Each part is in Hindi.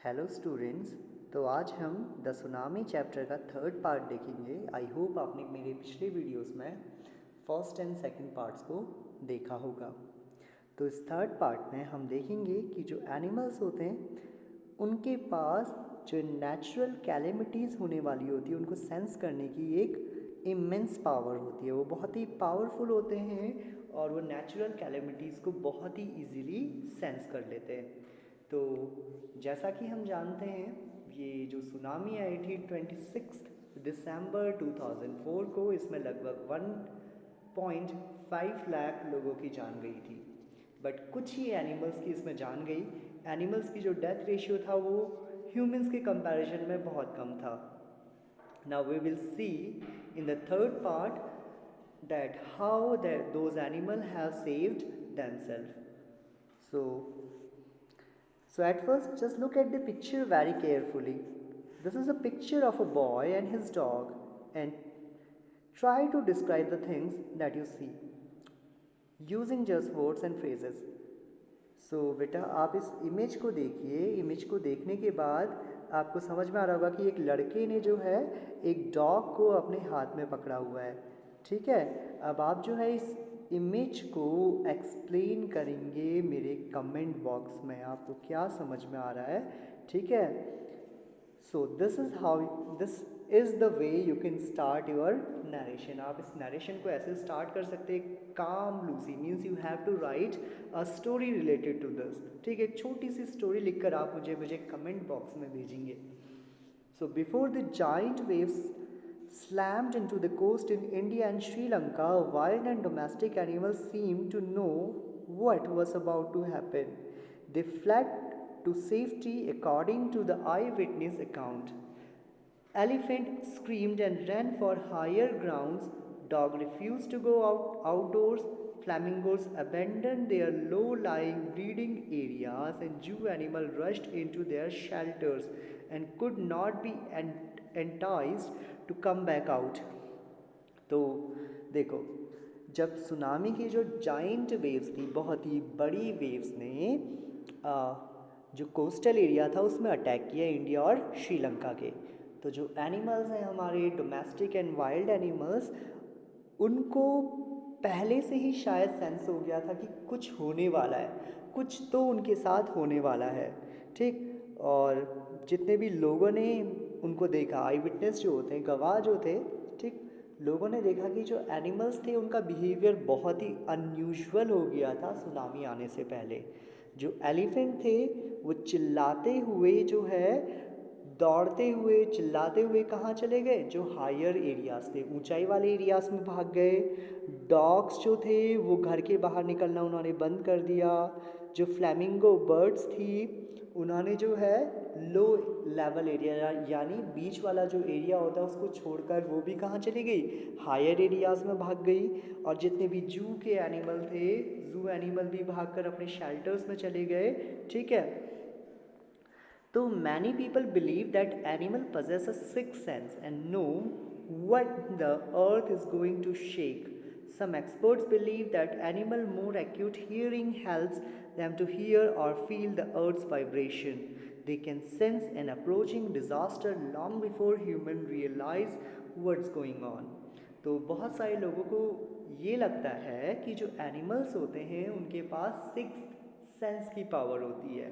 Hello students. तो आज हम द सुनामी चैप्टर का थर्ड पार्ट देखेंगे। आई होप आपने मेरे पिछले वीडियोस में फर्स्ट एंड सेकंड पार्ट्स को देखा होगा। तो इस थर्ड पार्ट में हम देखेंगे कि जो एनिमल्स होते हैं उनके पास जो नेचुरल कैलेमिटीज़ होने वाली होती है उनको सेंस करने की एक इमेंस पावर होती है। वो बहुत ही पावरफुल होते हैं और वो नेचुरल कैलेमिटीज़ को बहुत ही इजीली सेंस कर लेते हैं। तो जैसा कि हम जानते हैं ये जो सुनामी आई थी 26 दिसंबर 2004 को, इसमें लगभग 1.5 लाख लोगों की जान गई थी। बट कुछ ही एनिमल्स की इसमें जान गई। एनिमल्स की जो डेथ रेशियो था वो ह्यूमंस के कंपैरिजन में बहुत कम था। Now we will see in the third part that how those animals have saved themselves. So at first just look at the picture very carefully. This is a picture of a boy and his dog, and try to describe the things that you see using just words and phrases. सो बेटा आप इस इमेज को देखिए। इमेज को देखने के बाद आपको समझ में आ रहा होगा कि एक लड़के ने जो है एक डॉग को अपने हाथ में पकड़ा हुआ है। ठीक है, अब आप जो है इस इमेज को एक्सप्लेन करेंगे मेरे कमेंट बॉक्स में। आपको क्या समझ में आ रहा है? ठीक है, so this is the way you can start your narration. आप इस नरेशन को ऐसे स्टार्ट कर सकते हैं। काम लूसी means you have to write a story related to this. ठीक है, एक छोटी सी स्टोरी लिखकर आप मुझे कमेंट बॉक्स में भेजेंगे। So before the giant waves slammed into the coast in India and Sri Lanka, wild and domestic animals seemed to know what was about to happen. They fled to safety according to the eyewitness account. Elephant screamed and ran for higher grounds. Dog refused to go outdoors. Flamingos abandoned their low-lying breeding areas, and zoo animals rushed into their shelters and could not be enticed to come back out. तो देखो, जब सुनामी की जो जाइंट वेव्स थी, बहुत ही बड़ी वेव्स ने जो कोस्टल एरिया था उसमें अटैक किया, इंडिया और श्रीलंका के। तो जो एनिमल्स हैं हमारे डोमेस्टिक एंड वाइल्ड एनिमल्स, उनको पहले से ही शायद सेंस हो गया था कि कुछ होने वाला है, कुछ तो उनके साथ होने वाला है। ठीक, और जितने भी लोगों ने उनको देखा, आई विटनेस जो होते हैं, गवाह जो थे, ठीक, लोगों ने देखा कि जो एनिमल्स थे उनका बिहेवियर बहुत ही अनयूजुअल हो गया था सुनामी आने से पहले। जो एलिफेंट थे वो चिल्लाते हुए जो है, दौड़ते हुए चिल्लाते हुए कहाँ चले गए? जो हायर एरियाज़ थे, ऊंचाई वाले एरियाज़ में भाग गए। डॉग्स जो थे वो घर के बाहर निकलना उन्होंने बंद कर दिया। जो फ्लैमिंगो बर्ड्स थी उन्होंने जो है लो लेवल एरिया यानी बीच वाला जो एरिया होता है उसको छोड़कर वो भी कहाँ चली गई? हायर एरियाज़ में भाग गई। और जितने भी जू के एनिमल थे, जू एनिमल भी भागकर अपने शेल्टर्स में चले गए। ठीक है, तो many people believe that animal possess a sixth sense and know what the earth is going to shake. Some experts believe that animal more acute hearing helps them to hear or feel the earth's vibration. They can sense an approaching disaster long before human realize what's going on. तो बहुत सारे लोगों को ये लगता है कि जो एनिमल्स होते हैं उनके पास सिक्स्थ सेंस की पावर होती है,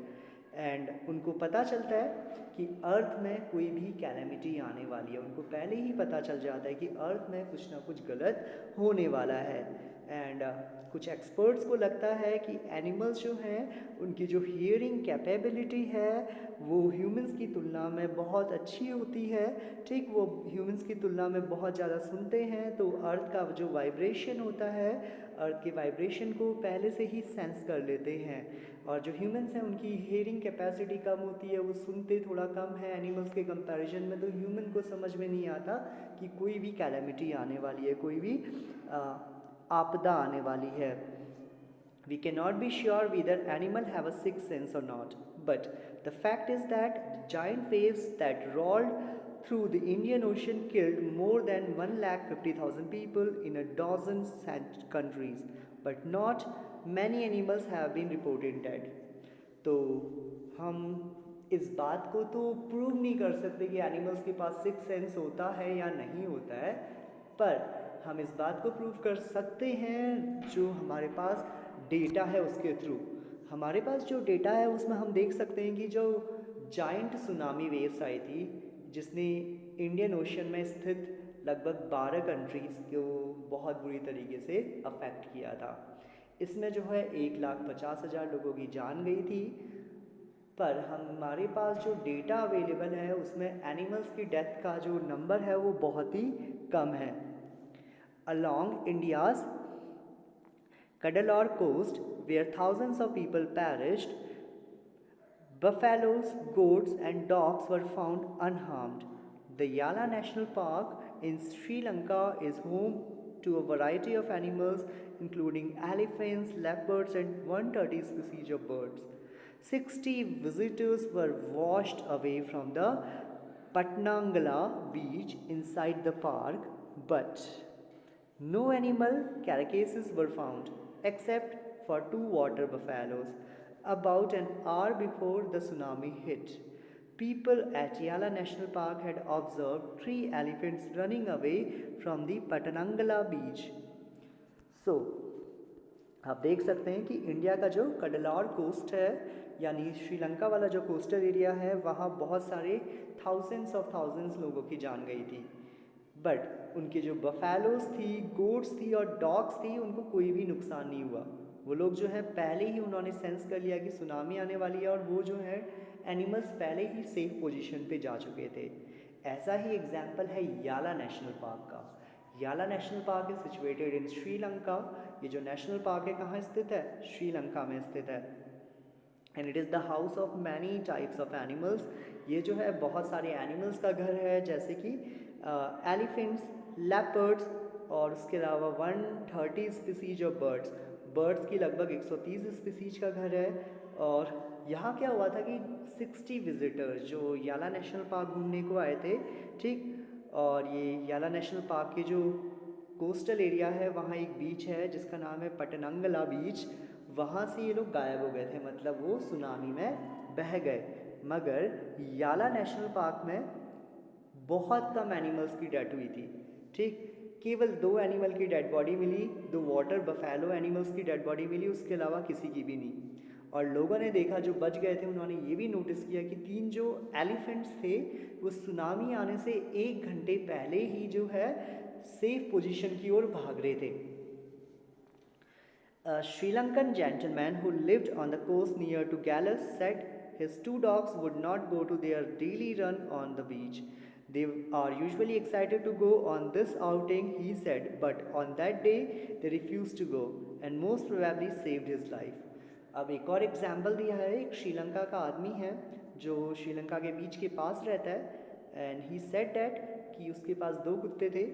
एंड उनको पता चलता है कि अर्थ में कोई भी कैलेमिटी आने वाली है। उनको पहले ही पता चल जाता है कि अर्थ में कुछ ना कुछ गलत होने वाला है। एंड कुछ एक्सपर्ट्स को लगता है कि एनिमल्स जो हैं उनकी जो हियरिंग कैपेबिलिटी है वो ह्यूमंस की तुलना में बहुत अच्छी होती है। ठीक, वो ह्यूमंस की तुलना में बहुत ज़्यादा सुनते हैं, तो अर्थ का जो वाइब्रेशन होता है, अर्थ के वाइब्रेशन को पहले से ही सेंस कर लेते हैं। और जो ह्यूमंस हैं उनकी हियरिंग कैपेसिटी कम होती है, वो सुनते थोड़ा कम है एनिमल्स के कंपैरिजन में। तो ह्यूमन को समझ में नहीं आता कि कोई भी कैलेमिटी आने वाली है, कोई भी आपदा आने वाली है। We cannot be sure whether animals have a sixth sense or not, but the fact is that the giant waves that rolled through the Indian Ocean killed more than 150,000 people in a dozen countries, but not many animals have been reported dead. तो हम इस बात को तो प्रूव नहीं कर सकते कि एनिमल्स के पास सिक्स सेंस होता है या नहीं होता है, पर हम इस बात को प्रूव कर सकते हैं जो हमारे पास डेटा है उसके थ्रू। हमारे पास जो डेटा है उसमें हम देख सकते हैं कि जो जाइंट सुनामी वेव्स आई थी जिसने इंडियन ओशन में स्थित लगभग 12 कंट्रीज़ को बहुत बुरी तरीके से अफेक्ट किया था। इसमें जो है 1,50,000 लोगों की जान गई थी, पर हमारे पास जो डेटा अवेलेबल है उसमें एनिमल्स की डेथ का जो नंबर है वो बहुत ही कम है। Along India's Cuddalore coast, where thousands of people perished, buffaloes, goats, and dogs were found unharmed. The Yala National Park in Sri Lanka is home to a variety of animals, including elephants, leopards, and 130 species of birds. 60 visitors were washed away from the Patnangala beach inside the park, but no animal carcasses were found, except for 2 water buffaloes. About an hour before the tsunami hit, people at Yala National Park had observed 3 elephants running away from the Patanangala beach. So, आप देख सकते हैं कि इंडिया का जो कडलौर कोस्ट है यानी श्रीलंका वाला जो कोस्टल एरिया है वहाँ बहुत सारे थाउजेंड्स लोगों की जान गई थी, बट उनके जो बफेलोज थी, गोट्स थी और डॉग्स थी उनको कोई भी नुकसान नहीं हुआ। वो लोग जो है पहले ही उन्होंने सेंस कर लिया कि सुनामी आने वाली है और वो जो है एनिमल्स पहले ही सेफ पोजीशन पे जा चुके थे। ऐसा ही एग्जाम्पल है याला नेशनल पार्क का। याला national park is situated in Sri Lanka. ये जो नेशनल पार्क है कहाँ स्थित है? श्रीलंका में स्थित है। And it is the house of many types of animals. ये जो है बहुत सारे एनिमल्स का घर है, जैसे कि एलिफेंट्स, लेपर्ड्स और उसके अलावा 130 स्पीसीज ऑफ बर्ड्स की लगभग 130 स्पीसीज का घर है। और यहाँ क्या हुआ था कि 60 विजिटर्स जो याला नेशनल पार्क घूमने को आए थे, ठीक, और ये याला नेशनल पार्क के जो कोस्टल एरिया है वहाँ एक बीच है जिसका नाम है पटनंगला बीच। वहाँ से ये लोग गायब हो गए थे, मतलब वो सुनामी में बह गए। मगर याला नेशनल पार्क में बहुत कम एनिमल्स की डेथ हुई थी, ठीक, केवल 2 एनिमल की डेड बॉडी मिली, 2 वाटर बफेलो एनिमल्स की डेड बॉडी मिली, उसके अलावा किसी की भी नहीं। और लोगों ने देखा जो बच गए थे उन्होंने ये भी नोटिस किया कि 3 जो एलिफेंट्स थे वो सुनामी आने से 1 घंटे पहले ही जो है सेफ पोजीशन की ओर भाग रहे थे। A Sri Lankan gentleman who lived on the coast near to Gallus said his 2 dogs would not go to their daily run on the beach. They are usually excited to go on this outing, he said, but on that day they refused to go and most probably saved his life. अब एक और एग्जाम्पल दिया है, एक श्रीलंका का आदमी है जो श्रीलंका के बीच के पास रहता है एंड ही सेड डैट कि उसके पास 2 कुत्ते थे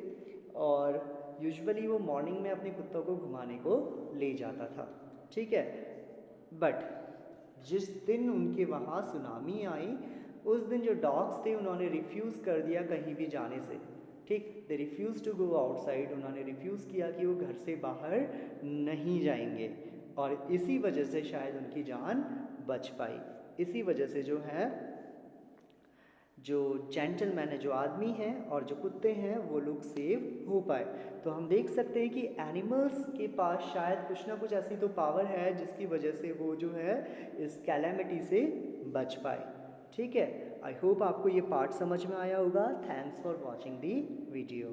और यूजुअली वो मॉर्निंग में अपने कुत्तों को घुमाने को ले जाता था, ठीक है। बट जिस दिन उनके वहाँ सुनामी आई उस दिन जो डॉग्स थे उन्होंने रिफ्यूज़ कर दिया कहीं भी जाने से, ठीक, they refuse to go outside. उन्होंने रिफ्यूज़ किया कि वो घर से बाहर नहीं जाएंगे और इसी वजह से शायद उनकी जान बच पाई। इसी वजह से जो है जो जेंटलमैन है, जो आदमी है और जो कुत्ते हैं वो लोग सेव हो पाए। तो हम देख सकते हैं कि एनिमल्स के पास शायद कुछ ना कुछ ऐसी तो पावर है जिसकी वजह से वो जो है इस कैलेमिटी से बच पाए, ठीक है। आई होप आपको ये पार्ट समझ में आया होगा। Thanks for watching the video.